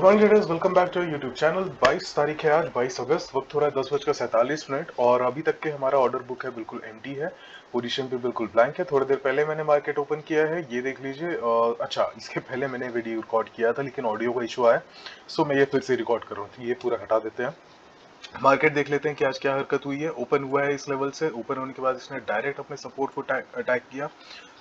Morning traders, welcome back to YouTube channel. 22 तारीख है आज, 22 अगस्त। वक्त हो रहा है 10:47 और अभी तक के हमारा ऑर्डर बुक है बिल्कुल एम्प्टी है। पोजीशन भी बिल्कुल ब्लैंक है। थोड़ी देर पहले मैंने मार्केट ओपन किया है, ये देख लीजिए। अच्छा, इसके पहले मैंने वीडियो रिकॉर्ड किया था लेकिन ऑडियो का इशू आया, सो मैं ये फिर से रिकॉर्ड कर रहा हूँ। ये पूरा हटा देते हैं। मार्केट देख लेते हैं कि आज क्या हरकत हुई है। ओपन हुआ है इस लेवल से, ओपन होने के बाद इसने डायरेक्ट अपने सपोर्ट को अटैक किया।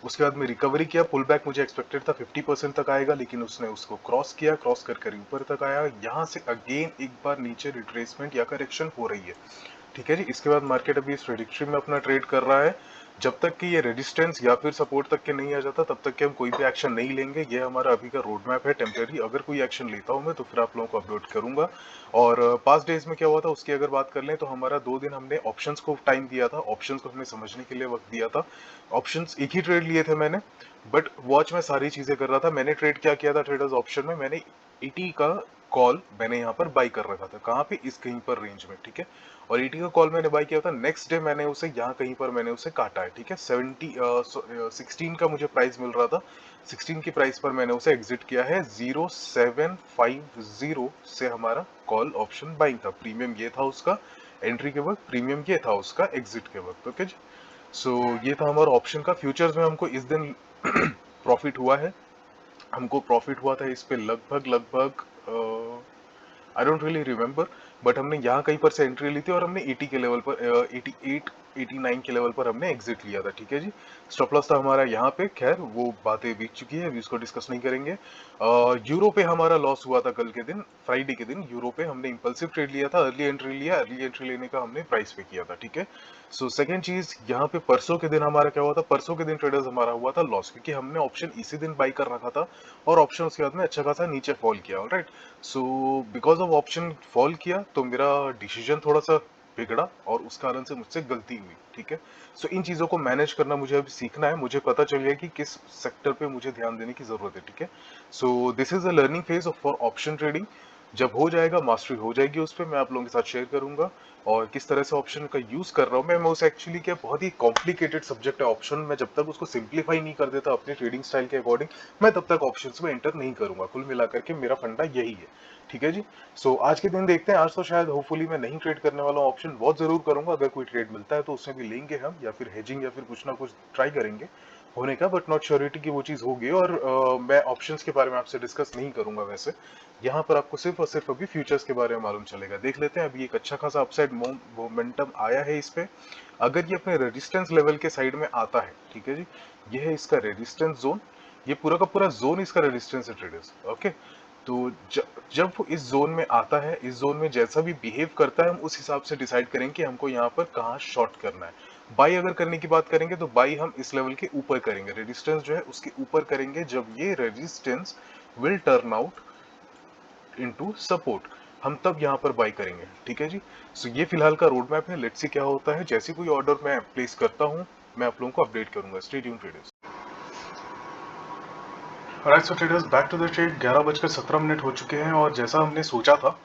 उसके बाद में रिकवरी किया, पुल बैक मुझे एक्सपेक्टेड था 50% तक आएगा, लेकिन उसने उसको क्रॉस किया, क्रॉस कर कर ऊपर तक आया। यहाँ से अगेन एक बार नीचे रिट्रेसमेंट या करेक्शन हो रही है। ठीक है जी। इसके बाद मार्केट अभी इस ट्रेडिक्ट्री में अपना ट्रेड कर रहा है। जब तक कि ये रेजिस्टेंस या फिर सपोर्ट तक के नहीं आ जाता तब तक के हम कोई भी एक्शन नहीं लेंगे। ये हमारा अभी का रोड मैप है टेम्परेरी। अगर कोई एक्शन लेता हूं मैं तो फिर आप लोगों को अपलोड करूंगा। और पास्ट डेज में क्या हुआ था उसकी अगर बात कर लें तो हमारा 2 दिन हमने ऑप्शंस को टाइम दिया था, ऑप्शंस को हमें समझने के लिए वक्त दिया था। ऑप्शंस एक ही ट्रेड लिए थे मैंने, बट वॉच में सारी चीजें कर रहा था। मैंने ट्रेड क्या किया था ट्रेडर्स ऑप्शन में, मैंने 80 का कॉल मैंने यहाँ पर बाई कर रखा था। कहाँ पे? इस कहीं पर रेंज में। ठीक है। और 80 का कॉल मैंने बाई किया था। नेक्स्ट डे मैंने उसे यहाँ कहीं पर मैंने उसे काटा है। ठीक है। 16 का मुझे प्राइस मिल रहा था, 16 की प्राइस पर मैंने उसे एग्जिट किया है। 0750 से हमारा कॉल ऑप्शन बाइंग था। प्रीमियम ये था उसका एंट्री के वक्त, प्रीमियम ये था उसका एग्जिट के वक्त। ओके जी। सो ये था हमारा ऑप्शन का। फ्यूचर्स में हमको इस दिन प्रॉफिट हुआ है। हमको प्रॉफिट हुआ था इस पे लगभग लगभग I don't really remember, but हमने यहाँ कहीं पर से एंट्री ली थी और हमने 80 के लेवल पर 88 89 के लेवल पर हमने एग्जिट लिया था। ठीक है जी। स्टॉप लॉस था हमारा यहाँ पे। खैर वो बातें बीत चुकी है, अभी इसको डिस्कस नहीं करेंगे। यूरो पे हमारा लॉस हुआ था कल के दिन, फ्राइडे के दिन। यूरो पे हमने इंपल्सिव ट्रेड लिया था, अर्ली एंट्री लिया, अर्ली एंट्री लेने का हमने प्राइस पे किया था। ठीक है। सो सेकंड चीज यहाँ पे परसों के दिन हमारा क्या हुआ था, परसों के दिन ट्रेडर्स हमारा हुआ था लॉस, क्योंकि हमने ऑप्शन इसी दिन बाई कर रखा था और ऑप्शन उसके बाद में अच्छा खासा नीचे फॉल किया। Alright. So because of option fall किया तो मेरा डिसीजन थोड़ा सा बिगड़ा और उस कारण से मुझसे गलती हुई। ठीक है। सो इन चीजों को मैनेज करना मुझे अभी सीखना है। मुझे पता चल गया कि किस सेक्टर पे मुझे ध्यान देने की जरूरत है। ठीक है। So this is a learning phase for option trading. जब हो जाएगा, मास्टरी हो जाएगी उस पर, मैं आप लोगों के साथ शेयर करूंगा। और किस तरह से ऑप्शन का यूज कर रहा हूँ मैं उसे एक्चुअली क्या, बहुत ही कॉम्प्लिकेटेड सब्जेक्ट है ऑप्शन। मैं जब तक उसको सिंप्लीफाई नहीं कर देता अपने ट्रेडिंग स्टाइल के अकॉर्डिंग, मैं तब तक ऑप्शंस में एंटर नहीं करूंगा। कुल मिलाकर के मेरा फंडा यही है। ठीक है जी। सो आज के दिन देखते हैं। आज तो शायद होपफुली मैं नहीं ट्रेड करने वाला हूँ ऑप्शन, बहुत जरूर करूंगा। अगर कोई ट्रेड मिलता है तो उसमें भी लेंगे हम, या फिर हेजिंग या फिर कुछ ना कुछ ट्राई करेंगे होने का, बट नॉट श्योरिटी की वो चीज होगी। और मैं ऑप्शंस के बारे में आपसे डिस्कस नहीं करूंगा वैसे। यहाँ पर आपको सिर्फ और सिर्फ अभी फ्यूचर्स के बारे में मालूम चलेगा। देख लेते हैं। अभी एक अच्छा खासा अपसाइड मोमेंटम आया है इस पे। अगर ये अपने रेजिस्टेंस लेवल के साइड में आता है, ठीक है जी, ये है इसका रेजिस्टेंस जोन। ये पूरा का पूरा जोन इसका रेजिस्टेंस है ट्रेडर्स। ओके। तो जब वो इस जोन में आता है, इस जोन में जैसा भी बिहेव करता है, हम उस हिसाब से डिसाइड करेंगे कि हमको यहाँ पर कहाँ शॉर्ट करना है। बाई अगर करने की बात करेंगे तो बाई हम इस लेवल के ऊपर करेंगे, रेजिस्टेंस जो है उसके ऊपर करेंगे, जब ये resistance will turn out into support, हम तब यहाँ पर बाई करेंगे। ठीक है जी। सो ये फिलहाल का रोड मैप है। लेट्स सी क्या होता है। जैसे कोई ऑर्डर मैं प्लेस करता हूँ मैं आप लोगों को अपडेट करूंगा। Stay tuned traders. Right, so traders, back to the trade. 11:17 हो चुके हैं और जैसा हमने सोचा था,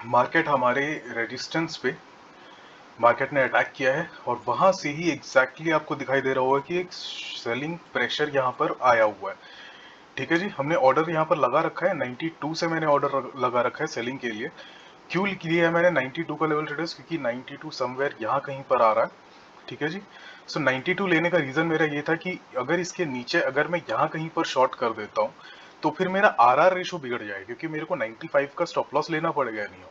मार्केट हमारे रेजिस्टेंस पे मार्केट ने अटैक किया है और वहां से ही एग्जैक्टली आपको दिखाई दे रहा होगा कि एक सेलिंग प्रेशर यहाँ पर आया हुआ है। ठीक है जी। हमने ऑर्डर यहाँ पर लगा रखा है 92 से, मैंने ऑर्डर लगा रखा है सेलिंग के लिए। क्यों लिया है मैंने 92 का लेवल ट्रेडर्स? क्योंकि 92 समवेयर यहाँ कहीं पर आ रहा है। ठीक है जी। सो 92 लेने का रीजन मेरा ये था कि अगर इसके नीचे अगर मैं यहाँ कहीं पर शॉर्ट कर देता हूँ तो फिर मेरा आरआर रेशो बिगड़ जाएगा, क्योंकि मेरे को 95 का स्टॉप लॉस लेना पड़ेगा नहीं हो,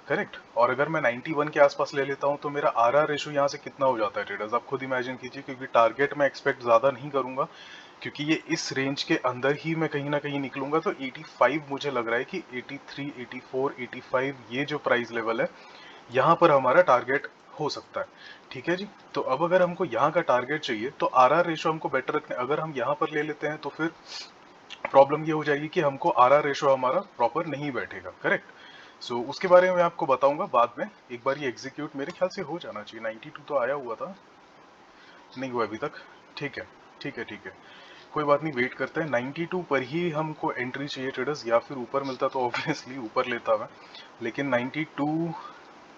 करेक्ट। और अगर मैं 91 के आसपास ले लेता हूँ तो मेरा आरआर रेशो यहाँ से कितना हो जाता है ट्रेडर्स, आप खुद इमेजिन कीजिए। क्योंकि टारगेट मैं एक्सपेक्ट ज्यादा नहीं करूंगा, क्योंकि ये इस रेंज के अंदर ही मैं कहीं ना कहीं निकलूंगा। तो 85 मुझे लग रहा है कि 83, 84, 85 ये जो प्राइस लेवल है यहाँ पर हमारा टारगेट हो सकता है। ठीक है जी। तो अब अगर हमको यहाँ का टारगेट चाहिए तो आरआर रेशो हमको बेटर रखना। अगर हम यहाँ पर ले लेते हैं तो फिर प्रॉब्लम ये हो जाएगी कि हमको आरआर रेशो हमारा प्रॉपर नहीं बैठेगा, करेक्ट। सो उसके बारे में मैं आपको बताऊंगा बाद में। एक बार ये एग्जीक्यूट मेरे ख्याल से हो जाना चाहिए। 92 तो आया हुआ था, नहीं हुआ अभी तक। ठीक है, ठीक है, ठीक है, कोई बात नहीं, वेट करते हैं। 92 पर ही हमको एंट्री चाहिए ट्रेडर्स, या फिर ऊपर मिलता तो ऑब्वियसली ऊपर लेता मैं, लेकिन 92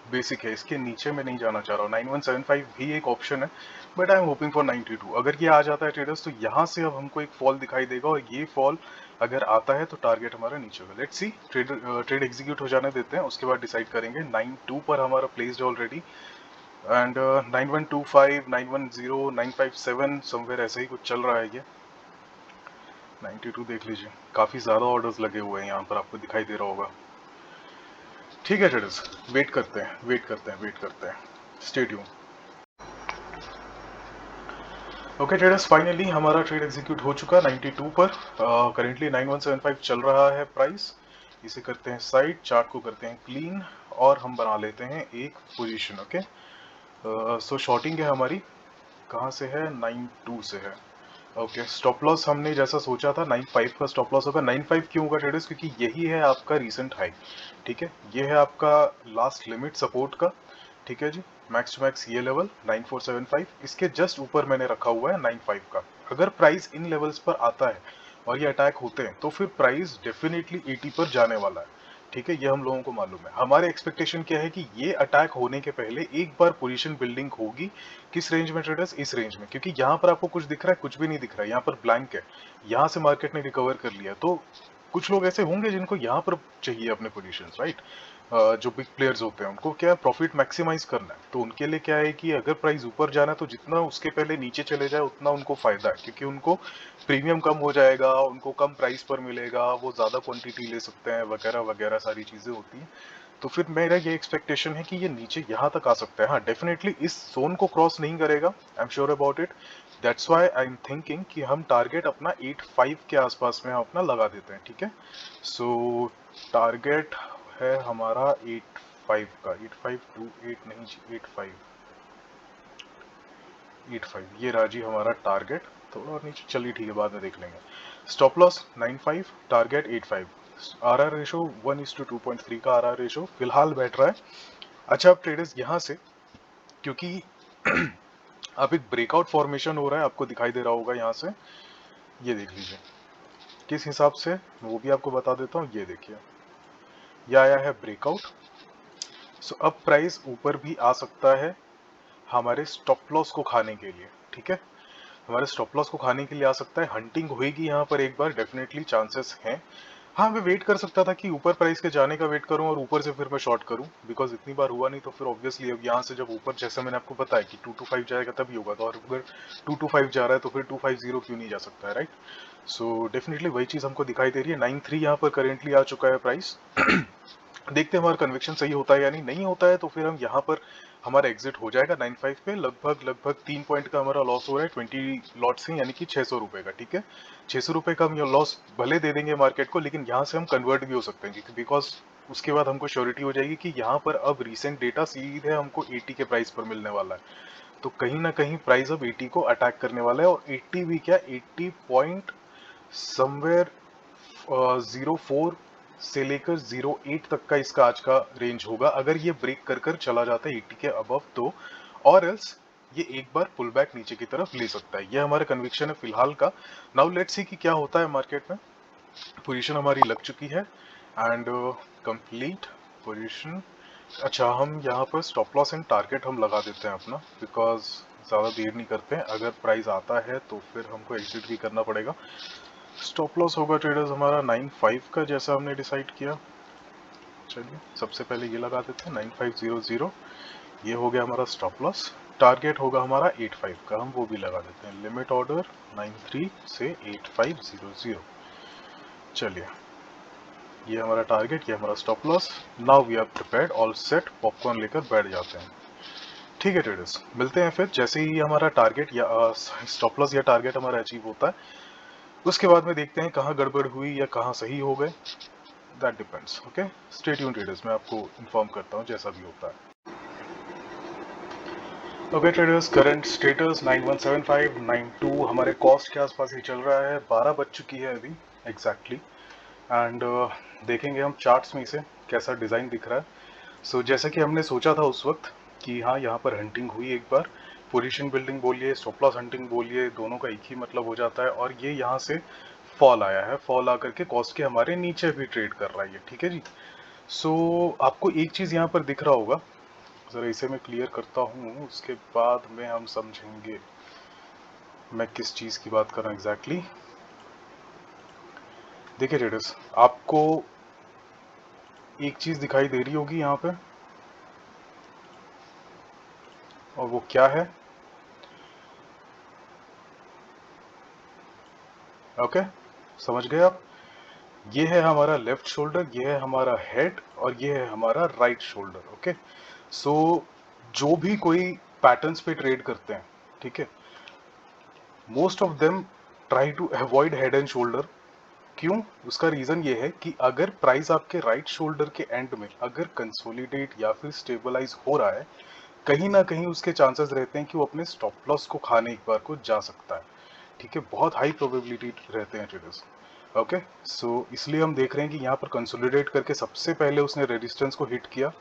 बेसिक है, इसके नीचे मैं नहीं जाना चाह रहा हूँ। 9175 भी एक ऑप्शन है, but I am hoping for 92। अगर ये आ जाता है ट्रेडर्स, तो यहाँ से अब हमको एक फॉल दिखाई देगा, और ये फॉल अगर आता है तो टारगेट हमारा नीचे होगा। लेट्स सी, ट्रेड एग्जीक्यूट हो जाने देते हैं, उसके बाद डिसाइड करेंगे। 92 पर हमारा प्लेस्ड ऑलरेडी, एंड 9125, 910, 957 समवेयर ऐसे ही कुछ चल रहा है ये। 92 देख लीजिए, काफी ज्यादा ऑर्डर्स लगे हुए हैं यहाँ पर, आपको दिखाई दे रहा होगा। ठीक है ट्रेडर्स, वेट करते हैं, stay tune. Okay traders, finally हमारा ट्रेड एग्जीक्यूट हो चुका 92 पर। करेंटली 9175 चल रहा है प्राइस। इसे करते हैं साइड, चार्ट को करते हैं क्लीन, और हम बना लेते हैं एक पोजीशन। ओके, सो शॉर्टिंग है हमारी, कहाँ से है, 92 से है। ओके, स्टॉप लॉस हमने जैसा सोचा था 95 का स्टॉप लॉस होगा। 95 क्यों होगा ट्रेडर्स, क्योंकि यही है आपका रीसेंट हाई। ठीक है, ये है आपका लास्ट लिमिट सपोर्ट का। ठीक है जी, मैक्स टू मैक्स ये लेवल 9475, इसके जस्ट ऊपर मैंने रखा हुआ है 95 का। अगर प्राइस इन लेवल्स पर आता है और ये अटैक होते हैं, तो फिर प्राइस डेफिनेटली 80 पर जाने वाला है। ठीक है, ये हम लोगों को मालूम है। हमारे एक्सपेक्टेशन क्या है कि ये अटैक होने के पहले एक बार पोजीशन बिल्डिंग होगी। किस रेंज में ट्रेडर्स, इस रेंज में, क्योंकि यहाँ पर आपको कुछ दिख रहा है, कुछ भी नहीं दिख रहा है, यहाँ पर ब्लैंक है। यहाँ से मार्केट ने रिकवर कर लिया, तो कुछ लोग ऐसे होंगे जिनको यहाँ पर चाहिए अपने पोजीशंस, राइट। जो बिग प्लेयर्स होते हैं उनको क्या है, प्रॉफिट मैक्सिमाइज करना है। तो उनके लिए क्या है कि अगर प्राइस ऊपर जाना है तो जितना उसके पहले नीचे चले जाए उतना उनको फायदा है, क्योंकि उनको प्रीमियम कम हो जाएगा, उनको कम प्राइस पर मिलेगा, वो ज्यादा क्वांटिटी ले सकते हैं, वगैरह वगैरह सारी चीजें होती हैं। तो फिर मेरा ये एक्सपेक्टेशन है कि ये नीचे यहाँ तक आ सकता है। हाँ, डेफिनेटली इस जोन को क्रॉस नहीं करेगा, I am sure about it. That's why I am thinking कि हम टारगेट अपना 85 के आसपास में अपना लगा देते हैं। ठीक है, सो टारगेट है हमारा 85 का, 8528 नहीं, 85, 85 ये राजी हमारा टारगेट। थोड़ा और नीचे, चलिए ठीक है, बाद में देख लेंगे। Stop loss 95, target 85। R R ratio 1:2.3 का आर आर रेशो फिलहाल बैठ रहा है। अच्छा, अब ट्रेडर्स यहाँ से, क्योंकि अब एक ब्रेकआउट फॉर्मेशन हो रहा है, आपको दिखाई दे रहा होगा यहाँ से, ये देख लीजिए किस हिसाब से, वो भी आपको बता देता हूँ। ये देखिए, ये आया है ब्रेकआउट। सो अब प्राइस ऊपर भी आ सकता है हमारे स्टॉप लॉस को खाने के लिए। ठीक है, हमारे स्टॉप लॉस को खाने के लिए आ सकता है, हंटिंग होएगी यहाँ पर एक बार, डेफिनेटली चांसेस हैं। हाँ, मैं वेट कर सकता था कि ऊपर प्राइस के जाने का वेट करूं और ऊपर से फिर मैं शॉर्ट करूं, बिकॉज इतनी बार हुआ नहीं, तो फिर ऑब्वियसली अब यहाँ से जब ऊपर, जैसे मैंने आपको बताया कि 225 जाएगा तभी होगा, तो और अगर 225 जा रहा है तो फिर 250 क्यों नहीं जा सकता है, राइट। सो डेफिनेटली वही चीज हमको दिखाई दे रही है। 93 यहाँ पर करेंटली आ चुका है प्राइस। देखते हैं हमारा कन्विक्शन सही होता है या नहीं, नहीं होता है तो फिर हम यहाँ पर हमारा एग्जिट हो जाएगा 95 पे। लगभग 3 पॉइंट का हमारा लॉस हो रहा है 20 लॉट से, यानी कि 600 रुपए का। ठीक है, 600 रुपए का हम ये लॉस भले दे देंगे मार्केट को, लेकिन यहाँ से हम कन्वर्ट भी हो सकते हैं, बिकॉज उसके बाद हमको श्योरिटी हो जाएगी कि यहाँ पर अब रिसेंट डेटा सीधे हमको 80 के प्राइस पर मिलने वाला है। तो कहीं ना कहीं प्राइस अब 80 को अटैक करने वाला है, और 80 भी क्या, 80 पॉइंट समवेयर 04 से लेकर 08 तक का इसका आज का रेंज होगा, अगर ये ब्रेक कर कर चला जाता है 80 के अबव तो। और एल्स ये एक बार पुल बैक नीचे की तरफ ले सकता है, ये हमारा कन्विक्शन है फिलहाल का। नाउ लेट्स सी कि क्या होता है मार्केट में। पोजीशन हमारी लग चुकी है, एंड कंप्लीट पोजीशन। अच्छा, हम यहाँ पर स्टॉप लॉस एंड टारगेट हम लगा देते हैं अपना, बिकॉज ज़्यादा देर नहीं करते हैं। अगर प्राइस आता है तो फिर हमको एग्जिट भी करना पड़ेगा। स्टॉप लॉस होगा ट्रेडर्स हमारा 95 का, जैसा हमने डिसाइड किया। चलिए सबसे पहले ये लगा देते हैं 9500, ये हो गया हमारा स्टॉप लॉस। टारगेट होगा हमारा 85 का, हम वो भी लगा देते हैं। लिमिट ऑर्डर 93 से 8500। चलिए, ये हमारा टारगेट, ये हमारा stop loss. Now we are prepared, all set, popcorn लेकर बैठ जाते हैं। ठीक है ट्रेडर्स, मिलते हैं फिर जैसे ही हमारा टारगेट या स्टॉप लॉस या टारगेट हमारा अचीव होता है। उसके बाद में देखते हैं कहाँ गड़बड़ हुई या कहाँ सही हो गए, that depends. Okay, stay tuned traders, मैं आपको इन्फॉर्म करता हूँ जैसा भी होता है। ओके ट्रेडर्स, करंट स्टेटस 917592 हमारे कॉस्ट के आसपास ही चल रहा है। 12 बज चुकी है अभी एग्जैक्टली, एंड देखेंगे हम चार्ट्स में से कैसा डिज़ाइन दिख रहा है। सो जैसा कि हमने सोचा था उस वक्त कि हाँ, यहाँ पर हंटिंग हुई एक बार, पोजीशन बिल्डिंग बोलिए, स्टॉप लॉस हंटिंग बोलिए, दोनों का एक ही मतलब हो जाता है। और ये यहाँ से फॉल आया है, फॉल आकर के कॉस्ट के हमारे नीचे भी ट्रेड कर रहा है ये। ठीक है जी, सो आपको एक चीज़ यहाँ पर दिख रहा होगा ज़रा इसे मैं क्लियर करता हूँ, उसके बाद में हम समझेंगे मैं किस चीज़ की बात कर रहा हूँ एग्जैक्टली। देखिए ट्रेडर्स, आपको एक चीज़ दिखाई दे रही होगी यहाँ पे, और वो क्या है? ओके, समझ गए आप? ये है हमारा लेफ्ट शोल्डर, ये है हमारा हेड, और ये है हमारा राइट शोल्डर। ओके, सो जो भी कोई पैटर्न्स पे ट्रेड करते हैं, ठीक है, most of them try to avoid head and shoulder. क्यों? उसका रीजन ये है कि अगर प्राइस आपके राइट शोल्डर के एंड में अगर कंसोलिडेट या फिर स्टेबलाइज हो रहा है, कहीं ना कहीं उसके चांसेस रहते हैं कि वो अपने स्टॉप लॉस को खाने एक बार को जा सकता है। ठीक है, बहुत हाई प्रोबेबिलिटी रहते हैं ट्रेडर्स। ओके, सो इसलिए हम देख रहे हैं कि यहाँ पर कंसोलिडेट करके सबसे पहले उसने रेजिस्टेंस को हिट किया,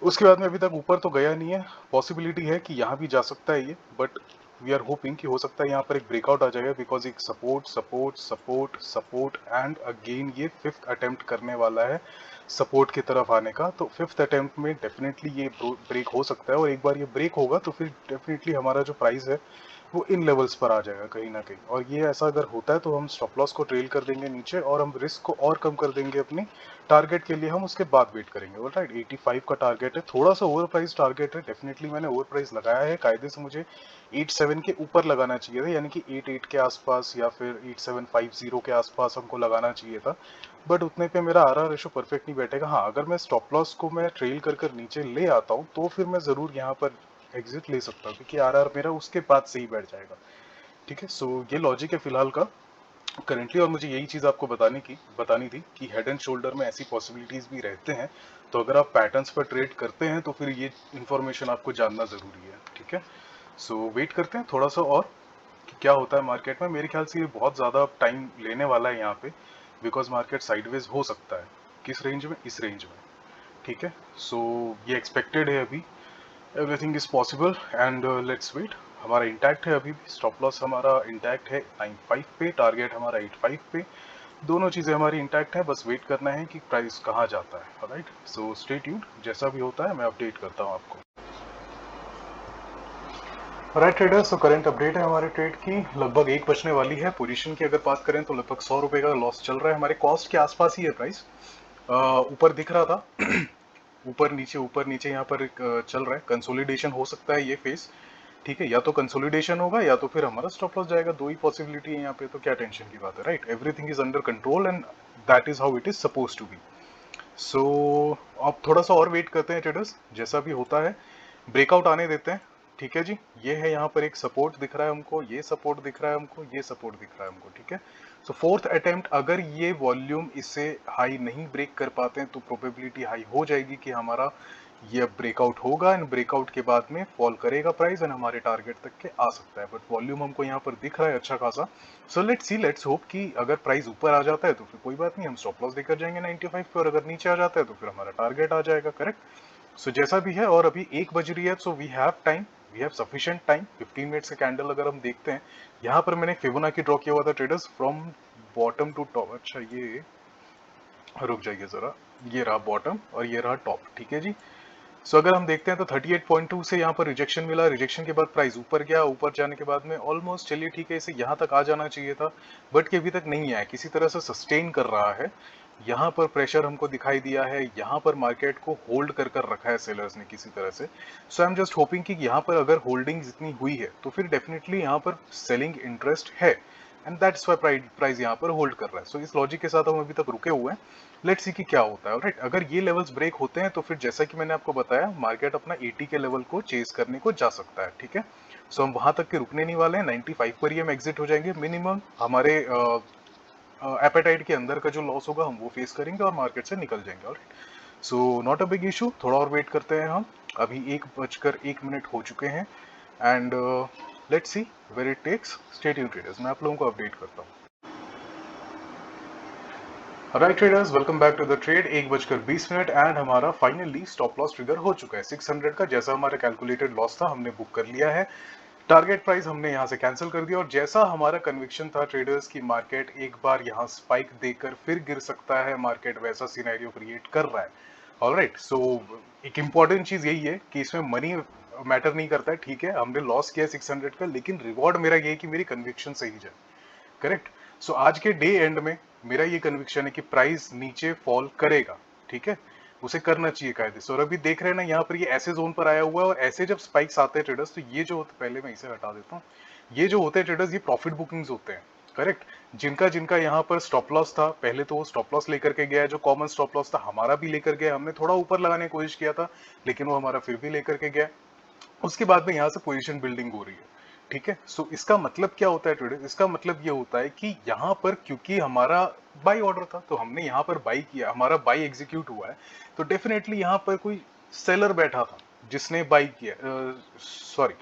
उसके बाद में अभी तक ऊपर तो गया नहीं है। पॉसिबिलिटी है कि यहाँ भी जा सकता है ये, बट वी आर होपिंग कि हो सकता है यहाँ पर एक ब्रेकआउट आ जाएगा, बिकॉज एक support support support support and again ये 5th अटेम्प्ट करने वाला है सपोर्ट की तरफ आने का। तो 5th अटेम्प्ट में डेफिनेटली ये ब्रेक हो सकता है, और एक बार ये ब्रेक होगा तो फिर डेफिनेटली हमारा जो प्राइस है वो इन लेवल्स पर आ जाएगा कहीं ना कहीं। और ये ऐसा अगर होता है तो हम स्टॉप लॉस को ट्रेल कर देंगे नीचे, और हम रिस्क को और कम कर देंगे अपनी टारगेट के लिए। हम उसके बाद वेट करेंगे। ऑलराइट, 85 का टारगेट है, थोड़ा सा ओवर प्राइस टारगेट है। डेफिनेटली मैंने ओवर प्राइस लगाया है, कायदे से मुझे 87 के ऊपर लगाना चाहिए था, यानी कि 88 के आसपास या फिर 8750 के आसपास हमको लगाना चाहिए था, बट उतने पे मेरा आरआर रेशो परफेक्ट नहीं बैठेगा। हाँ, अगर मैं स्टॉप लॉस को मैं ट्रेल कर नीचे ले आता हूँ तो फिर मैं जरूर यहाँ पर एग्जिट ले सकता हूँ, क्योंकि आरआर मेरा उसके बाद से ही बैठ जाएगा। ठीक है, सो ये लॉजिक है फिलहाल का करेंटली, और मुझे यही चीज आपको बतानी थी कि हेड एंड शोल्डर में ऐसी पॉसिबिलिटीज भी रहते हैं। तो अगर आप पैटर्न्स पर ट्रेड करते हैं तो फिर ये इन्फॉर्मेशन आपको जानना जरूरी है। ठीक है, सो वेट करते हैं थोड़ा सा और कि क्या होता है मार्केट में। मेरे ख्याल से ये बहुत ज़्यादा टाइम लेने वाला है यहाँ पे, बिकॉज मार्केट साइडवेज हो सकता है। किस रेंज में? इस रेंज में। ठीक है, सो ये एक्सपेक्टेड है अभी, everything is possible and let's wait. हमारा इंटैक्ट है अभी भी, स्टॉप लॉस हमारा इंटैक्ट है 95 पे, टारगेट हमारा 85 पे, दोनों चीज़ें हमारी इंटैक्ट है। बस वेट करना है कि प्राइस कहाँ जाता है। राइट, सो स्टे ट्यून्ड, जैसा भी होता है मैं अपडेट करता हूँ आपको। राइट ट्रेडर्स, तो करंट अपडेट है हमारे ट्रेड की। लगभग 1 बजने वाली है। पोजीशन की अगर बात करें तो लगभग 100 रुपए का लॉस चल रहा है। हमारे कॉस्ट के आसपास ही है प्राइस, ऊपर दिख रहा था ऊपर नीचे यहाँ पर एक चल रहा है। कंसोलिडेशन हो सकता है ये फेस। ठीक है, या तो कंसोलिडेशन होगा या तो फिर हमारा स्टॉप लॉस जाएगा, दो ही पॉसिबिलिटी है यहाँ पे। तो क्या टेंशन की बात है? Right, everything is under control and that is how it is suppose to be. So अब थोड़ा सा और वेट करते हैं ट्रेडर्स, जैसा भी होता है ब्रेकआउट आने देते हैं। ठीक है जी, ये है यहाँ पर एक सपोर्ट दिख रहा है हमको, ये सपोर्ट दिख रहा है हमको, ये सपोर्ट दिख रहा है हमको। ठीक है, सो 4th अटेम्प्ट अगर ये वॉल्यूम इससे हाई नहीं ब्रेक कर पाते हैं तो प्रोबेबिलिटी हाई हो जाएगी कि हमारा ये ब्रेकआउट होगा, एंड ब्रेकआउट के बाद में फॉल करेगा प्राइस एंड हमारे टारगेट तक के आ सकता है। बट वॉल्यूम हमको यहाँ पर दिख रहा है अच्छा खासा। So let's see, let's hope कि अगर प्राइस ऊपर आ जाता है तो फिर कोई बात नहीं, हम स्टॉप लॉस देकर जाएंगे 95 पे, और अगर नीचे आ जाता है तो फिर हमारा टारगेट आ जाएगा। करेक्ट, सो जैसा भी है। और अभी 1 बज रही है, so we have time, we have sufficient time. 15 minutes का कैंडल अगर हम देखते हैं, यहाँ पर मैंने फिबोनाची ड्रॉ किया हुआ था traders, from bottom to top. अच्छा, ये रुक जाइए जरा, ये रहा बॉटम और ये रहा टॉप। ठीक है जी, सो अगर हम देखते हैं तो 38.2 से यहाँ पर रिजेक्शन मिला, रिजेक्शन के बाद प्राइस ऊपर गया, ऊपर जाने के बाद में ऑलमोस्ट, चलिए ठीक है, इसे यहाँ तक आ जाना चाहिए था, बट कि अभी तक नहीं आया, किसी तरह से सस्टेन कर रहा है। यहाँ पर प्रेशर हमको दिखाई दिया है, यहाँ पर मार्केट को होल्ड कर कर रखा है सेलर्स ने किसी तरह से। सो आई एम जस्ट होपिंग कि यहाँ पर अगर होल्डिंग जितनी हुई है तो फिर डेफिनेटली यहाँ पर सेलिंग इंटरेस्ट है, एंड दैट्स व्हाई प्राइस यहाँ पर होल्ड कर रहा है। सो इस लॉजिक के साथ हम अभी तक रुके हुए हैं। लेट्स सी कि क्या होता है। राइट, अगर ये लेवल्स ब्रेक होते हैं तो फिर जैसा कि मैंने आपको बताया, मार्केट अपना 80 के लेवल को चेस करने को जा सकता है। ठीक है, सो हम वहां तक के रुकने नहीं वाले हैं, 95 पर ही हम एग्जिट हो जाएंगे। मिनिमम हमारे एपेटाइट के अंदर का जो लॉस होगा हम वो फेस करेंगे और मार्केट से निकल जाएंगे। Alright, so not a big issue, थोड़ा और वेट करते हैं हम। अभी 1 बजकर 1 मिनट हो चुके हैं, and let's see where it takes. Stay tuned traders, मैं आप लोगों को अपडेट करता हूँ। Right traders, welcome back to the trade. 1 बजकर 20 मिनट एंड हमारा फाइनली स्टॉप लॉस ट्रिगर हो चुका है 600 का। जैसा हमारा कैलकुलेटेड लॉस था हमने बुक कर लिया है, टारगेट प्राइस हमने यहाँ से कैंसिल कर दिया, और जैसा हमारा कन्विक्शन था ट्रेडर्स की मार्केट एक बार यहाँ स्पाइक देकर फिर गिर सकता है, मार्केट वैसा सिनेरियो क्रिएट कर रहा है। ऑलराइट, सो एक इम्पॉर्टेंट चीज यही है कि इसमें मनी मैटर नहीं करता है, ठीक है, हमने लॉस किया 600 का, लेकिन रिवॉर्ड मेरा ये है कि मेरी कन्विक्शन सही जाए, करेक्ट। सो आज के डे एंड में मेरा ये कन्विक्शन है कि प्राइस नीचे फॉल करेगा, ठीक है, उसे करना चाहिए कायदे से। और अभी देख रहे हैं ना, यहाँ पर ये ऐसे जोन पर आया हुआ है, और ऐसे जब स्पाइक्स आते हैं ट्रेडर्स, तो ये जो होते, पहले मैं इसे हटा देता हूँ, ये जो होते हैं ट्रेडर्स, ये प्रॉफिट बुकिंग्स होते हैं, करेक्ट। जिनका जिनका यहाँ पर स्टॉप लॉस था, पहले तो वो स्टॉप लॉस लेकर के गया, जो कॉमन स्टॉप लॉस था हमारा भी लेकर गया, हमने थोड़ा ऊपर लगाने की कोशिश किया था, लेकिन वो हमारा फिर भी लेकर के गया। उसके बाद में यहाँ से पोजीशन बिल्डिंग हो रही है, ठीक है। सो इसका मतलब क्या होता है ट्रेडर्स, इसका मतलब ये होता है कि यहाँ पर क्योंकि हमारा बाई ऑर्डर था, तो हमने यहाँ पर बाई किया, हमारा बाई एग्जीक्यूट हुआ है, तो डेफिनेटली यहाँ पर कोई सेलर बैठा था जिसने बाई किया, सॉरी,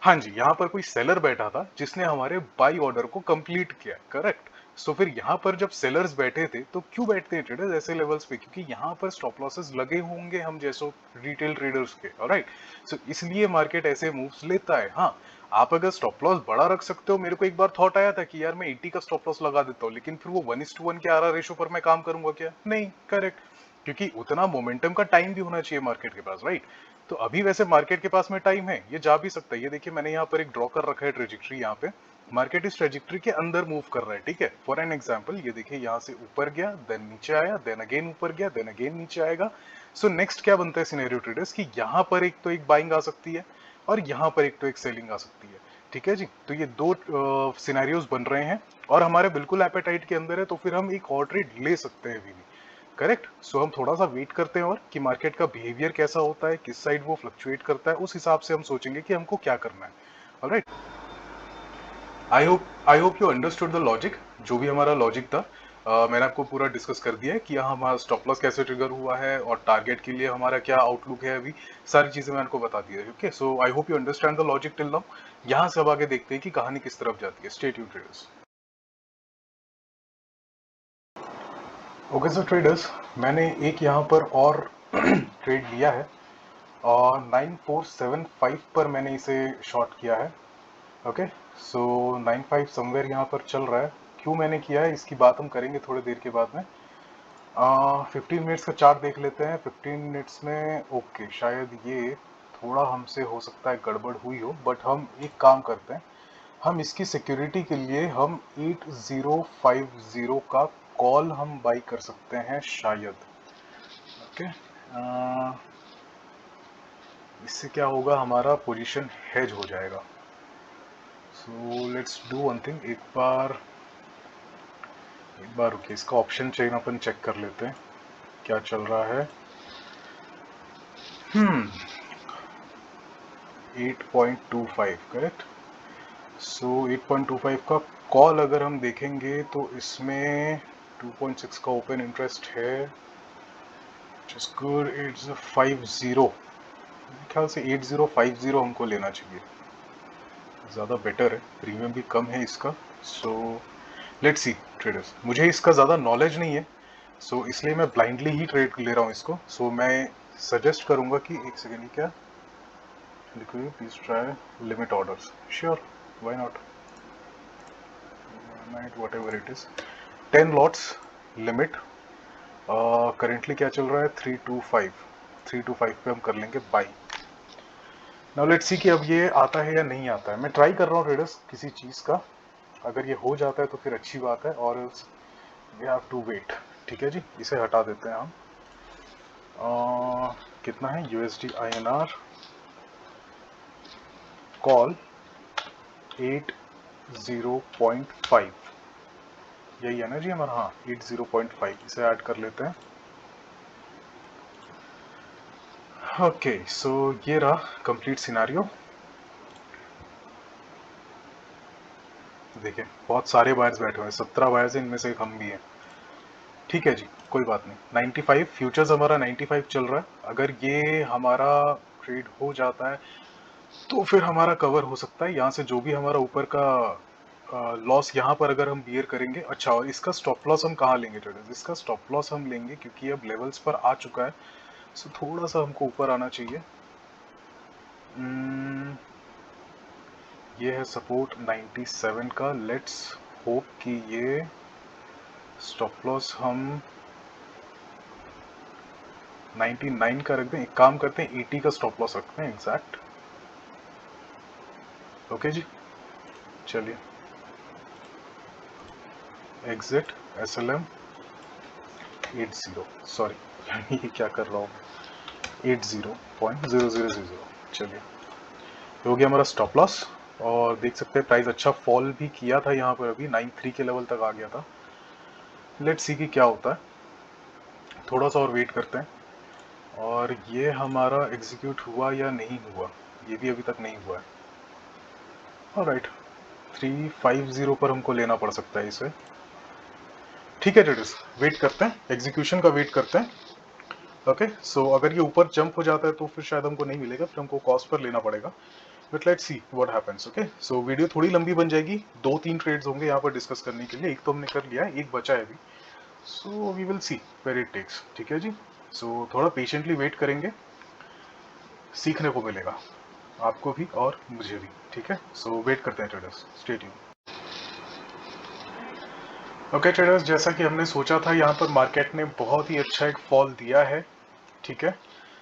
हाँ जी, यहाँ पर कोई सेलर बैठा था जिसने हमारे बाई ऑर्डर को कंप्लीट किया, करेक्ट। सो फिर यहाँ पर जब सेलर्स बैठे थे, तो क्यों बैठते हैं ट्रेडर्स ऐसे लेवल्स पे, क्योंकि यहाँ पर स्टॉप लॉसेस लगे होंगे हम जैसो रिटेल ट्रेडर्स के, ऑलराइट। सो इसलिए मार्केट ऐसे मूव्स लेता है। हाँ, आप अगर स्टॉप लॉस बड़ा रख सकते हो, मेरे को एक बार थॉट आया था कि यार मैं 80 का स्टॉप लॉस लगा देता हूँ, लेकिन फिर वो 1:1 के आरआर रेशो पर मैं काम करूंगा क्या? नहीं, करेक्ट, क्योंकि उतना मोमेंटम का टाइम भी होना चाहिए मार्केट के पास, राइट। तो अभी वैसे मार्केट के पास में टाइम है, ये जा भी सकता है। ये देखिए मैंने यहाँ पर एक ड्रॉ कर रखा है ट्रेजेक्ट्री, यहाँ पे मार्केट इस ट्रेजेक्ट्री के अंदर मूव कर रहा है, ठीक है। फॉर एन एग्जांपल ये देखिए, यहाँ से ऊपर गया, देन नीचे आया, देन अगेन ऊपर गया, देन अगेन नीचे आएगा। सो नेक्स्ट क्या बनता है सिनेरियो ट्रेडर्स, कि यहाँ पर एक तो एक बाइंग आ सकती है, और यहाँ पर एक तो एक सेलिंग आ सकती है, ठीक है जी। तो ये दो सिनेरियोज बन रहे हैं, और हमारे बिल्कुल एपेटाइट के अंदर है, तो फिर हम एक और ट्रेड ले सकते हैं अभी भी, करेक्ट। सो हम थोड़ा सा वेट करते हैं और कि मार्केट का बिहेवियर कैसा होता है, किस साइड वो फ्लक्चुएट करता है, उस हिसाब से हम सोचेंगे कि हमको क्या करना है, alright. I hope you understood the logic. जो भी हमारा लॉजिक था, मैंने आपको पूरा डिस्कस कर दिया है कि यहाँ हमारा स्टॉप लॉस कैसे ट्रिगर हुआ है, और टारगेट के लिए हमारा क्या आउटलुक है, अभी सारी चीजें मैंने आपको बता दी है, okay. So I hope you understand the logic till now. यहाँ से अब आगे देखते हैं कि कहानी किस तरफ जाती है। Stay tuned traders. Okay so traders, मैंने एक यहाँ पर और ट्रेड लिया है, और 9475 पर मैंने इसे शॉर्ट किया है, ओके। सो 95 समवेयर यहाँ पर चल रहा है। क्यों मैंने किया है इसकी बात हम करेंगे थोड़ी देर के बाद में। 15 मिनट्स का चार्ट देख लेते हैं। 15 मिनट्स में ओके, शायद ये थोड़ा हमसे हो सकता है गड़बड़ हुई हो, बट हम एक काम करते हैं, हम इसकी सिक्योरिटी के लिए हम 8050 का कॉल हम बाई कर सकते हैं शायद, ओके। इससे क्या होगा, हमारा पोजीशन हेज हो जाएगा। So let's do one thing, एक बार रुकिए, इसका ऑप्शन चेन अपन चेक कर लेते हैं क्या चल रहा है। 8.25 करेक्ट। सो 8.25 का कॉल अगर हम देखेंगे तो इसमें 2.6 का ओपन इंटरेस्ट है, जस्ट गुड। 8050, मेरे ख्याल से 8050 हमको लेना चाहिए, ज़्यादा बेटर है, प्रीमियम भी कम है इसका। सो लेट्स सी ट्रेडर्स, मुझे इसका ज़्यादा नॉलेज नहीं है, सो इसलिए मैं ब्लाइंडली ही ट्रेड ले रहा हूँ इसको। सो मैं सजेस्ट करूँगा कि एक सेकेंड, ही क्या लिखिए, please try limit orders, sure, why not, night what ever it is, 10 lots limit. Currently क्या चल रहा है, 325 पे हम कर लेंगे बाई। नाउ लेट्स सी कि अब ये आता है या नहीं आता है। मैं ट्राई कर रहा हूँ ट्रेडर्स किसी चीज़ का, अगर ये हो जाता है तो फिर अच्छी बात है, और वी हैव टू वेट, ठीक है जी। इसे हटा देते हैं हम। कितना है USD INR कॉल 80.5, यही है ना जी हमारा, हाँ 80.5, इसे ऐड कर लेते हैं। ओके, सो ये रहा कंप्लीट सिनारियो। देखिए बहुत सारे बायर्स बैठे हुए हैं, 17 बायर्स हैं, इनमें से एक हम भी हैं, ठीक है जी, कोई बात नहीं। 95 फ्यूचर्स हमारा 95 चल रहा है, अगर ये हमारा ट्रेड हो जाता है तो फिर हमारा कवर हो सकता है। यहाँ से जो भी हमारा ऊपर का लॉस यहाँ पर अगर हम बियर करेंगे। अच्छा, और इसका स्टॉप लॉस हम कहाँ लेंगे ट्रेडर्स, इसका स्टॉप लॉस हम लेंगे क्योंकि अब लेवल्स पर आ चुका है, सो थोड़ा सा हमको ऊपर आना चाहिए। ये है सपोर्ट 97 का, लेट्स होप कि ये स्टॉप लॉस हम 99 का रख दें, एक काम करते हैं 80 का स्टॉप लॉस रखते हैं एग्जैक्ट। ओके जी, चलिए एग्जिट SLM 80, सॉरी ये क्या कर रहा हूँ, 80.0000। चलिए हो गया हमारा स्टॉप लॉस। और देख सकते हैं प्राइस अच्छा फॉल भी किया था यहाँ पर, अभी 93 के लेवल तक आ गया था। लेट्स सी कि क्या होता है, थोड़ा सा और वेट करते हैं। और ये हमारा एग्जीक्यूट हुआ या नहीं हुआ, ये भी अभी तक नहीं हुआ है। ऑलराइट, 350 पर हमको लेना पड़ सकता है इसे। ठीक है ट्रेडर्स, वेट करते हैं, एग्जीक्यूशन का वेट करते हैं। ओके सो अगर ये ऊपर जंप हो जाता है तो फिर शायद हमको नहीं मिलेगा, फिर हमको कॉस्ट पर लेना पड़ेगा। But let's see what happens. Okay so video थोड़ी लंबी बन जाएगी, 2-3 ट्रेड्स होंगे यहाँ पर डिस्कस करने के लिए। एक तो हमने कर लिया है, एक बचा है अभी, so we will see where it takes. ठीक है जी, सो थोड़ा पेशेंटली वेट करेंगे, सीखने को मिलेगा आपको भी और मुझे भी। ठीक है, सो वेट करते हैं traders, stay tune. Okay traders, जैसा कि हमने सोचा था यहाँ पर मार्केट ने बहुत ही अच्छा एक फॉल दिया है। ठीक है,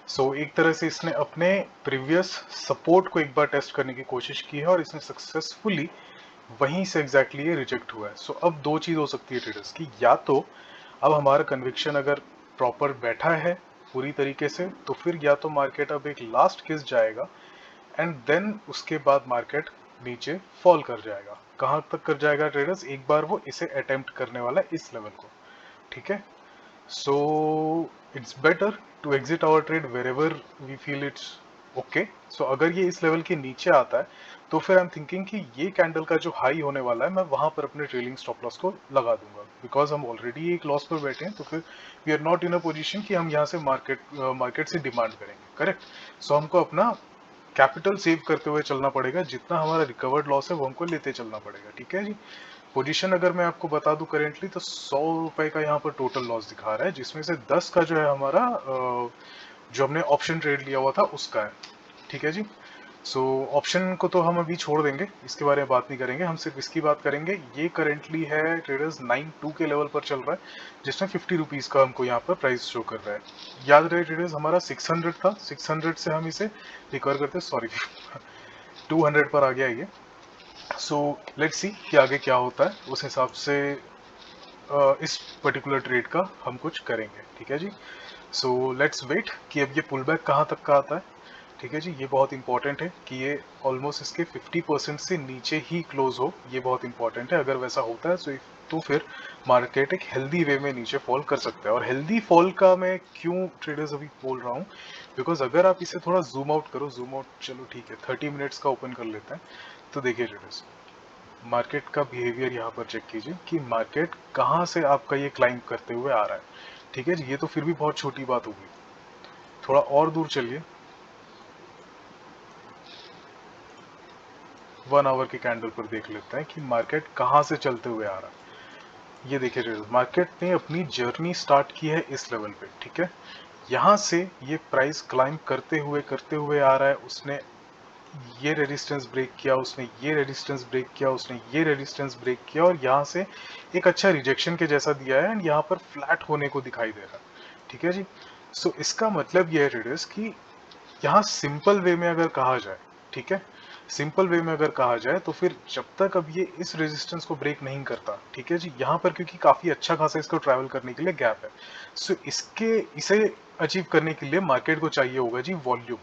सो एक तरह से इसने अपने प्रीवियस सपोर्ट को एक बार टेस्ट करने की कोशिश की है और इसने सक्सेसफुली वहीं से एग्जैक्टली ये रिजेक्ट हुआ है। सो अब दो चीज़ हो सकती है ट्रेडर्स की, या तो अब हमारा कन्विक्शन अगर प्रॉपर बैठा है पूरी तरीके से, तो फिर या तो मार्केट अब एक लास्ट किस जाएगा एंड देन उसके बाद मार्केट नीचे फॉल कर जाएगा। कहाँ तक कर जाएगा ट्रेडर्स, एक बार वो इसे अटेम्प्ट करने वाला है इस लेवल को। ठीक है, so it's better to exit our trade wherever we feel it's okay. So अगर ये इस लेवल के नीचे आता है तो फिर आई एम थिंकिंग कि ये कैंडल का जो हाई होने वाला है मैं वहां पर अपने ट्रेलिंग स्टॉप लॉस को लगा दूंगा, बिकॉज हम ऑलरेडी एक लॉस पर बैठे हैं। तो फिर we are not in a position कि हम यहाँ से मार्केट से डिमांड करेंगे। करेक्ट, सो हमको अपना कैपिटल सेव करते हुए चलना पड़ेगा, जितना हमारा रिकवर्ड लॉस है वो हमको लेते चलना पड़ेगा। ठीक है जी, पोजीशन अगर मैं आपको बता दूं करेंटली तो 100 रुपए का यहाँ पर टोटल लॉस दिखा रहा है, जिसमें से 10 का जो है हमारा जो हमने ऑप्शन ट्रेड लिया हुआ था उसका है। ठीक है जी, सो ऑप्शन को तो हम अभी छोड़ देंगे, इसके बारे में बात नहीं करेंगे, हम सिर्फ इसकी बात करेंगे। ये करेंटली है ट्रेडर्स 92 के लेवल पर चल रहा है, जिसमें 50 रुपीज का हमको यहाँ पर प्राइस शो कर रहा है। याद रहे ट्रेडर्स, हमारा 600 था, 600 से हम इसे रिकवर करते, सॉरी 200 पर आ गया ये। सो लेट्स सी कि आगे क्या होता है, उस हिसाब से इस पर्टिकुलर ट्रेड का हम कुछ करेंगे। ठीक है जी, सो लेट्स वेट कि अब ये पुल बैक कहाँ तक का आता है। ठीक है जी, ये बहुत इंपॉर्टेंट है कि ये ऑलमोस्ट इसके 50% से नीचे ही क्लोज हो, ये बहुत इंपॉर्टेंट है। अगर वैसा होता है तो फिर मार्केट एक हेल्दी वे में नीचे फॉल कर सकता है। और हेल्दी फॉल का मैं क्यों ट्रेडर्स अभी बोल रहा हूँ, बिकॉज अगर आप इसे थोड़ा जूम आउट करो, जूम आउट चलो ठीक है 30 मिनट्स का ओपन कर लेते हैं, तो देखिए ट्रेडर्स मार्केट का बिहेवियर यहाँ पर चेक कीजिए कि मार्केट कहाँ से आपका ये क्लाइंब करते हुए आ रहा है। ठीक है जी, ये तो फिर भी बहुत छोटी बात होगी, थोड़ा और दूर चलिए, 1 आवर के कैंडल पर देख लेते हैं कि मार्केट कहाँ से चलते हुए आ रहा है। ये देखिए मार्केट ने अपनी जर्नी स्टार्ट की है इस लेवल पे। ठीक है, यहाँ से ये प्राइस क्लाइंब करते हुए आ रहा है, उसने ये रेजिस्टेंस ब्रेक किया, उसने ये रेजिस्टेंस ब्रेक किया, उसने ये रेजिस्टेंस ब्रेक किया, और यहाँ से एक अच्छा रिजेक्शन के जैसा दिया है एंड यहाँ पर फ्लैट होने को दिखाई दे रहा है। ठीक है जी, सो इसका मतलब ये है ट्रेडर्स कि यहाँ सिंपल वे में अगर कहा जाए, ठीक है, सिंपल वे में अगर कहा जाए तो फिर जब तक अब ये इस रेजिस्टेंस को ब्रेक नहीं करता, ठीक है जी, यहाँ पर क्योंकि काफी अच्छा खासा इसको ट्रैवल करने के लिए गैप है, सो इसे अचीव करने के लिए मार्केट को चाहिए होगा जी वॉल्यूम,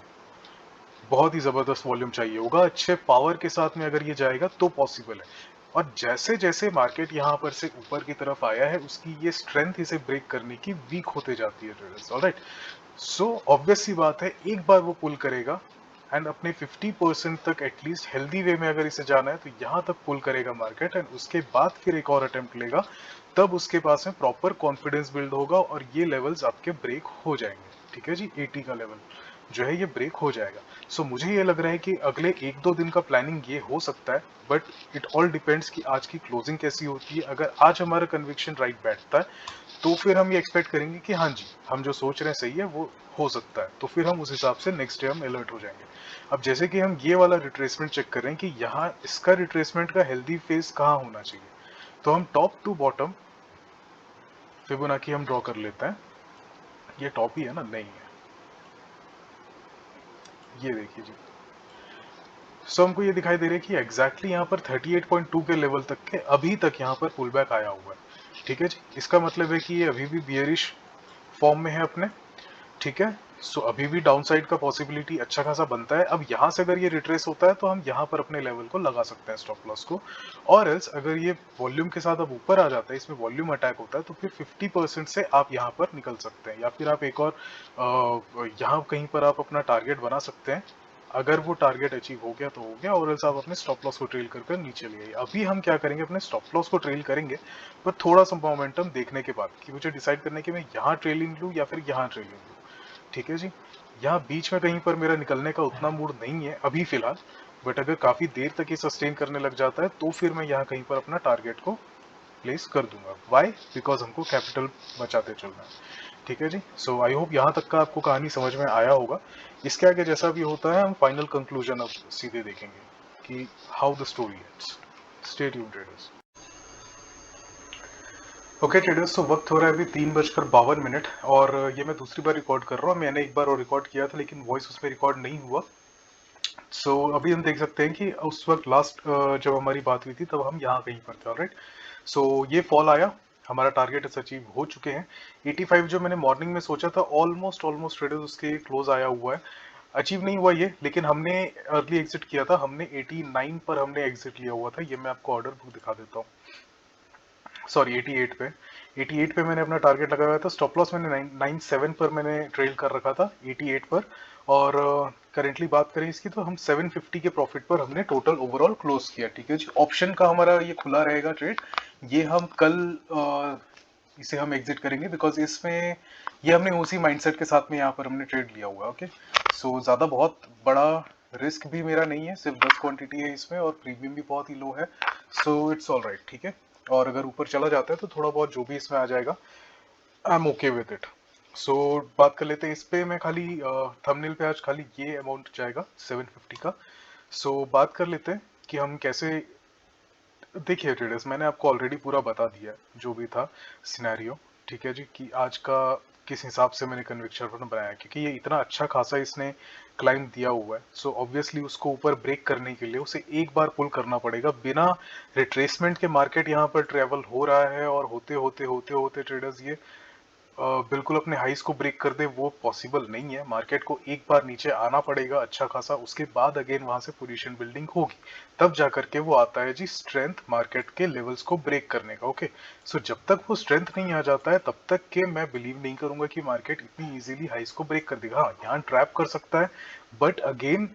बहुत ही जबरदस्त वॉल्यूम चाहिए होगा, अच्छे पावर के साथ में अगर ये जाएगा तो पॉसिबल है। और जैसे जैसे मार्केट यहाँ पर से ऊपर की तरफ आया है, उसकी ये स्ट्रेंथ इसे ब्रेक करने की वीक होते जाती है ट्रेडर्स। ऑलराइट, सो ऑब्वियस सी बात है, एक बार वो पुल करेगा एंड अपने 50% तक एटलीस्ट हेल्दी वे में अगर इसे जाना है तो यहाँ तक पुल करेगा मार्केट, एंड उसके बाद फिर एक और अटेम्प्ट लेगा, तब उसके पास में प्रॉपर कॉन्फिडेंस बिल्ड होगा और ये लेवल्स आपके ब्रेक हो जाएंगे। ठीक है जी, 80 का लेवल जो है ये ब्रेक हो जाएगा। सो मुझे ये लग रहा है कि अगले 1-2 दिन का प्लानिंग ये हो सकता है, बट इट ऑल डिपेंड्स कि आज की क्लोजिंग कैसी होती है। अगर आज हमारा कन्विक्शन राइट बैठता है तो फिर हम ये एक्सपेक्ट करेंगे कि हाँ जी, हम जो सोच रहे हैं सही है, वो हो सकता है, तो फिर हम उस हिसाब से नेक्स्ट डे हम अलर्ट हो जाएंगे। अब जैसे कि हम ये वाला रिट्रेसमेंट चेक कर रहे हैं कि यहाँ इसका रिट्रेसमेंट का हेल्दी फेज कहाँ होना चाहिए, तो हम टॉप टू बॉटम फिबोनाची हम ड्रॉ कर लेते हैं। ये टॉप ही है ना, नहीं है, ये देखिए जी, सो हमको ये दिखाई दे रहा है कि एग्जैक्टली यहाँ पर 38.2 के लेवल तक के अभी तक यहाँ पर पुल बैक आया हुआ है। ठीक है जी, इसका मतलब है कि ये अभी भी बियरिश फॉर्म में है अपने। ठीक है, सो अभी भी डाउन साइड का पॉसिबिलिटी अच्छा खासा बनता है। अब यहाँ से अगर ये रिट्रेस होता है तो हम यहाँ पर अपने लेवल को लगा सकते हैं स्टॉप लॉस को, और एल्स अगर ये वॉल्यूम के साथ अब ऊपर आ जाता है, इसमें वॉल्यूम अटैक होता है, तो फिर 50% से आप यहाँ पर निकल सकते हैं, या फिर आप एक और यहाँ कहीं पर आप अपना टारगेट बना सकते हैं। अगर वो टारगेट अचीव हो गया तो हो गया, और एल्स आप अपने स्टॉप लॉस को ट्रेल कर नीचे ले आइए। अभी हम क्या करेंगे, अपने स्टॉप लॉस को ट्रेल करेंगे, पर थोड़ा सा मोमेंटम देखने के बाद, कि मुझे डिसाइड करना है कि मैं यहाँ ट्रेलिंग लूँ या फिर यहाँ ट्रेलिंग लूँ। ठीक है जी, यहाँ बीच में कहीं पर मेरा निकलने का उतना मूड नहीं है अभी फिलहाल, बट अगर काफी देर तक ये सस्टेन करने लग जाता है तो फिर मैं यहाँ कहीं पर अपना टारगेट को प्लेस कर दूंगा। वाई? बिकॉज हमको कैपिटल बचाते चलना है। ठीक है जी, सो आई होप यहाँ तक का आपको कहानी समझ में आया होगा। इसके आगे जैसा भी होता है हम फाइनल कंक्लूजन अब सीधे देखेंगे कि how the story ends. Stay tuned traders. Okay traders, तो वक्त हो रहा है अभी 3:52, और ये मैं दूसरी बार रिकॉर्ड कर रहा हूँ। मैंने एक बार और रिकॉर्ड किया था लेकिन वॉइस उसमें रिकॉर्ड नहीं हुआ। सो अभी हम देख सकते हैं कि उस वक्त लास्ट जब हमारी बात हुई थी तब हम यहाँ कहीं पर थे। ऑलराइट, सो ये फॉल आया, हमारा टारगेट अचीव हो चुके हैं। 85 जो मैंने मॉर्निंग में सोचा था, ऑलमोस्ट ऑलमोस्ट ट्रेडर्स उसके क्लोज आया हुआ है। अचीव नहीं हुआ ये, लेकिन हमने अर्ली एग्जिट किया था, हमने 89 पर हमने एग्जिट लिया हुआ था। ये मैं आपको ऑर्डर बुक दिखा देता हूँ, सॉरी 88 पे। 88 पे मैंने अपना टारगेट लगाया था। स्टॉप लॉस मैंने 97 पर मैंने ट्रेल कर रखा था 88 पर, और करेंटली बात करें इसकी तो हम 750 के प्रॉफिट पर हमने टोटल ओवरऑल क्लोज किया। ठीक है जी, ऑप्शन का हमारा ये खुला रहेगा ट्रेड, ये हम कल इसे हम एग्जिट करेंगे, बिकॉज इसमें ये हमने उसी माइंडसेट के साथ में यहाँ पर हमने ट्रेड लिया हुआ है। ओके, सो ज़्यादा बहुत बड़ा रिस्क भी मेरा नहीं है, सिर्फ 10 क्वांटिटी है इसमें और प्रीमियम भी बहुत ही लो है, सो इट्स ऑल राइट। ठीक है, और अगर ऊपर चला जाता है तो थोड़ा बहुत जो भी इसमें आ जाएगा, I am okay with it. So बात कर लेते हैं इस पे। मैं खाली थंबनेल पे आज खाली ये अमाउंट जाएगा 750 का। सो बात कर लेते हैं कि हम कैसे। देखिए ट्रेडर्स, मैंने आपको ऑलरेडी पूरा बता दिया है जो भी था सिनेरियो। ठीक है जी, कि आज का किस हिसाब से मैंने कन्विक्शन बनाया, क्योंकि ये इतना अच्छा खासा इसने क्लाइम दिया हुआ है। सो ऑब्वियसली उसको ऊपर ब्रेक करने के लिए उसे एक बार पुल करना पड़ेगा। बिना रिट्रेसमेंट के मार्केट यहाँ पर ट्रेवल हो रहा है, और होते होते होते होते ट्रेडर्स ये बिल्कुल अपने हाइस को ब्रेक कर दे, वो पॉसिबल नहीं है। मार्केट को एक बार नीचे आना पड़ेगा अच्छा खासा, उसके बाद अगेन वहां से पोजीशन बिल्डिंग होगी, तब जाकर के वो आता है जी स्ट्रेंथ मार्केट के लेवल्स को ब्रेक करने का। ओके, सो जब तक वो स्ट्रेंथ नहीं आ जाता है तब तक के मैं बिलीव नहीं करूंगा कि मार्केट इतनी इजीली हाइस को ब्रेक कर देगा। हाँ, यहाँ ट्रैप कर सकता है, बट अगेन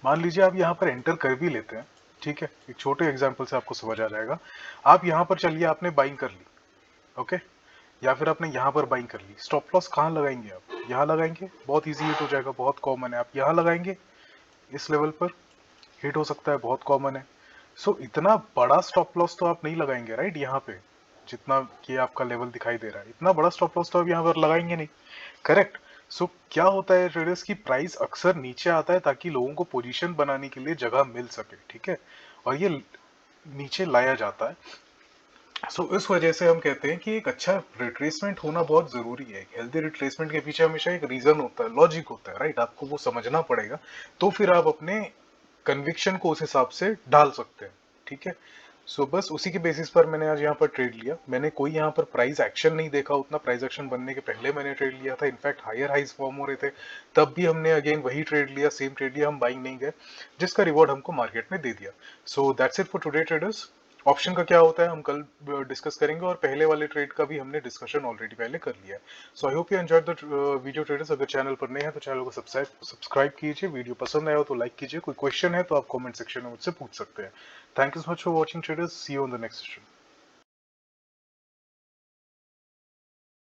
मान लीजिए आप यहाँ पर एंटर कर भी लेते हैं। ठीक है, एक छोटे एग्जाम्पल से आपको समझ आ जाएगा। आप यहाँ पर चलिए, आपने बाइंग कर ली, ओके, या फिर आपने यहाँ पर बाइंग कर ली। स्टॉप लॉस कहाँ लगाएंगे आप? यहाँ लगाएंगे, बहुत इजी हिट हो जाएगा, बहुत कॉमन है। आप यहाँ लगाएंगे, इस लेवल पर हिट हो सकता है, बहुत कॉमन है। सो इतना बड़ा स्टॉप लॉस तो आप नहीं लगाएंगे राइट, यहाँ पे जितना ये आपका लेवल दिखाई दे रहा है, इतना बड़ा स्टॉप लॉस तो आप यहाँ पर लगाएंगे नहीं। करेक्ट। सो क्या होता है ट्रेडर्स की प्राइस अक्सर नीचे आता है ताकि लोगों को पोजीशन बनाने के लिए जगह मिल सके। ठीक है, और ये नीचे लाया जाता है। सो इस वजह से हम कहते हैं कि एक अच्छा रिट्रेसमेंट होना बहुत जरूरी है। हेल्दी रिट्रेसमेंट के पीछे हमेशा एक रीजन होता है, लॉजिक होता है राइट, आपको वो समझना पड़ेगा, तो फिर आप अपने कन्विक्शन को उस हिसाब से ढाल सकते हैं। ठीक है, सो बस उसी के बेसिस पर मैंने आज यहाँ पर ट्रेड लिया। मैंने कोई यहाँ पर प्राइस एक्शन नहीं देखा, उतना प्राइस एक्शन बनने के पहले मैंने ट्रेड लिया था। इनफैक्ट हायर हाइज फॉर्म हो रहे थे, तब भी हमने अगेन वही ट्रेड लिया, सेम ट्रेड लिया, हम बाइंग नहीं गए, जिसका रिवॉर्ड हमको मार्केट में दे दिया। So that's it for today traders. Option का क्या होता है हम कल डिस्कस करेंगे, और पहले वाले ट्रेड का भी हमने डिस्कशन ऑलरेडी पहले कर लिया है। So I hope you enjoyed the video traders. अगर चैनल पर नए हैं तो चैनल को सब्सक्राइब कीजिए, वीडियो पसंद आया हो तो लाइक कीजिए, कोई क्वेश्चन है तो आप कमेंट सेक्शन में मुझसे पूछ सकते हैं। Thank you so much for watching traders, see you on the next session.